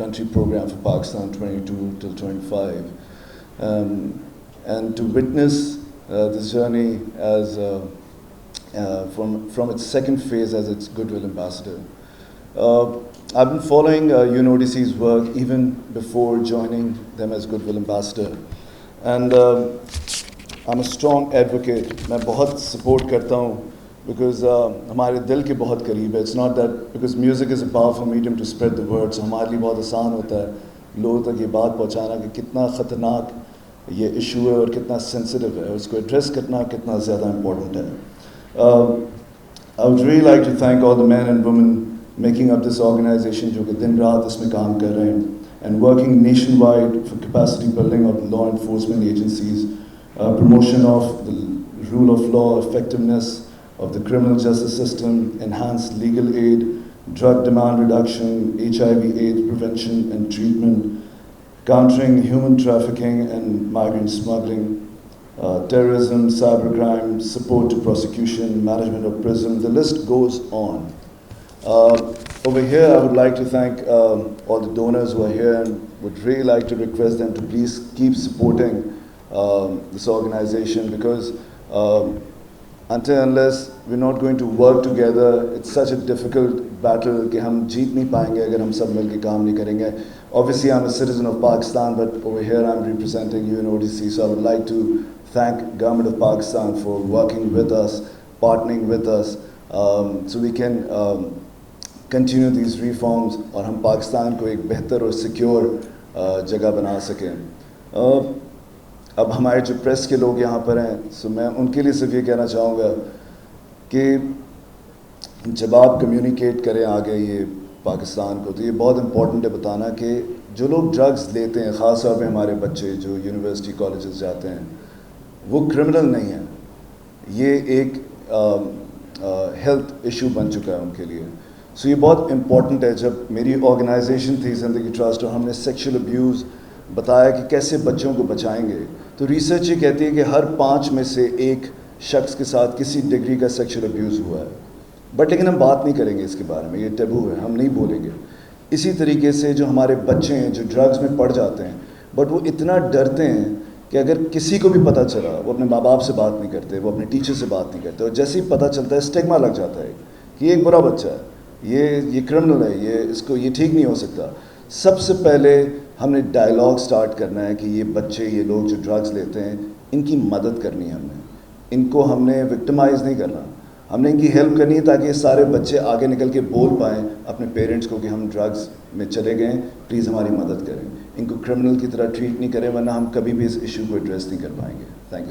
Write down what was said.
country program for Pakistan 22 till 25, and to witness this journey as from its second phase as its Goodwill Ambassador. I've been following UNODC's work even before joining them as Goodwill Ambassador, and I'm a strong advocate. मैं बहुत support करता हूँ because हमारे दिल के बहुत करीब है. It's not that because music is a powerful medium to spread the word, so हमारे लिए बहुत आसान होता है लोगों तक ये बात पहुँचाना कि कितना ख़तरनाक ये इशू है और कितना सेंसिटिव है, उसको एड्रेस करना कितना ज़्यादा इम्पोर्टेंट है. I would really like to thank all the men and women making up this organization जो कि दिन रात इसमें काम कर रहे हैं, and working nationwide for capacity building of law enforcement agencies, promotion of the rule of law, effectiveness of the criminal justice system, enhanced legal aid, drug demand reduction, HIV/AIDS prevention and treatment, countering human trafficking and migrant smuggling, terrorism, cybercrime, support to prosecution, management of prison. The list goes on. Over here, I would like to thank all the donors who are here, and would really like to request them to please keep supporting this organization, because until unless we're not going to work together, it's such a difficult battle कि हम जीत नहीं पाएंगे अगर हम सब मिलके काम नहीं करेंगे. Obviously, I'm a citizen of Pakistan, but over here I'm representing UNODC, so I would like to thank Government of Pakistan for working with us, partnering with us, so we can continue these reforms और हम पाकिस्तान को एक बेहतर और secure जगह बना सकें. अब हमारे जो प्रेस के लोग यहाँ पर हैं, सो मैं उनके लिए सिर्फ ये कहना चाहूँगा कि जब आप कम्युनिकेट करें आगे ये पाकिस्तान को, तो ये बहुत इम्पॉर्टेंट है बताना कि जो लोग ड्रग्स लेते हैं, ख़ास तौर पे हमारे बच्चे जो यूनिवर्सिटी कॉलेजेस जाते हैं, वो क्रिमिनल नहीं है. ये एक हेल्थ इशू बन चुका है उनके लिए. सो ये बहुत इम्पॉर्टेंट है. जब मेरी ऑर्गेनाइजेशन थी ज़िंदगी ट्रस्ट और हमने सेक्शुअल अब्यूज़ बताया कि कैसे बच्चों को बचाएंगे, तो रिसर्च ये कहती है कि हर 5 में से 1 शख्स के साथ किसी डिग्री का सेक्शुअल अब्यूज़ हुआ है. बट लेकिन हम बात नहीं करेंगे इसके बारे में, ये टैबू है, हम नहीं बोलेंगे. इसी तरीके से जो हमारे बच्चे हैं जो ड्रग्स में पड़ जाते हैं, बट वो इतना डरते हैं कि अगर किसी को भी पता चला, वो अपने माँ बाप से बात नहीं करते, वो अपने टीचर से बात नहीं करते, और जैसे ही पता चलता है स्टिग्मा लग जाता है कि ये एक बुरा बच्चा है, ये क्रिमिनल है, ये ठीक नहीं हो सकता. सबसे पहले हमने डायलॉग स्टार्ट करना है कि ये बच्चे, ये लोग जो ड्रग्स लेते हैं, इनकी मदद करनी है हमने. इनको हमने विक्टिमाइज़ नहीं करना, हमने इनकी हेल्प करनी है ताकि ये सारे बच्चे आगे निकल के बोल पाएँ अपने पेरेंट्स को कि हम ड्रग्स में चले गए, प्लीज़ हमारी मदद करें. इनको क्रिमिनल की तरह ट्रीट नहीं करें, वरना हम कभी भी इस इशू को एड्रेस नहीं कर पाएंगे. Thank you.